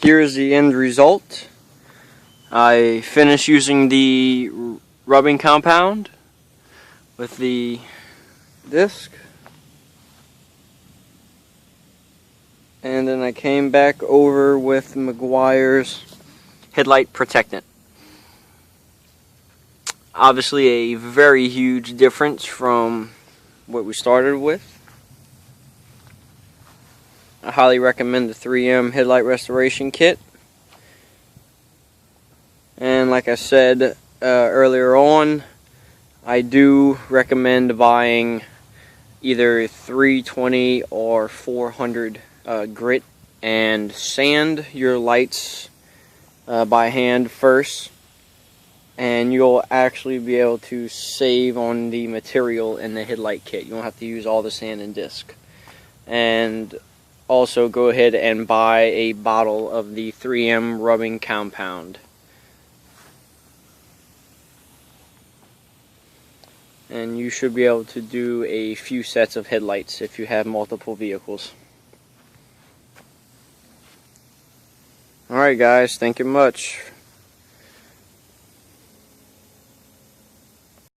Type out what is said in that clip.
Here's the end result. I finished using the rubbing compound with the disc, and then I came back over with Meguiar's headlight protectant. Obviously a very huge difference from what we started with. I highly recommend the 3M Headlight Restoration Kit. And like I said earlier on, I do recommend buying either 320 or 400 grit and sand your lights by hand first, and you'll actually be able to save on the material in the headlight kit. You won't have to use all the sand and disc. And also go ahead and buy a bottle of the 3M rubbing compound. And you should be able to do a few sets of headlights if you have multiple vehicles. Alright guys, thank you much.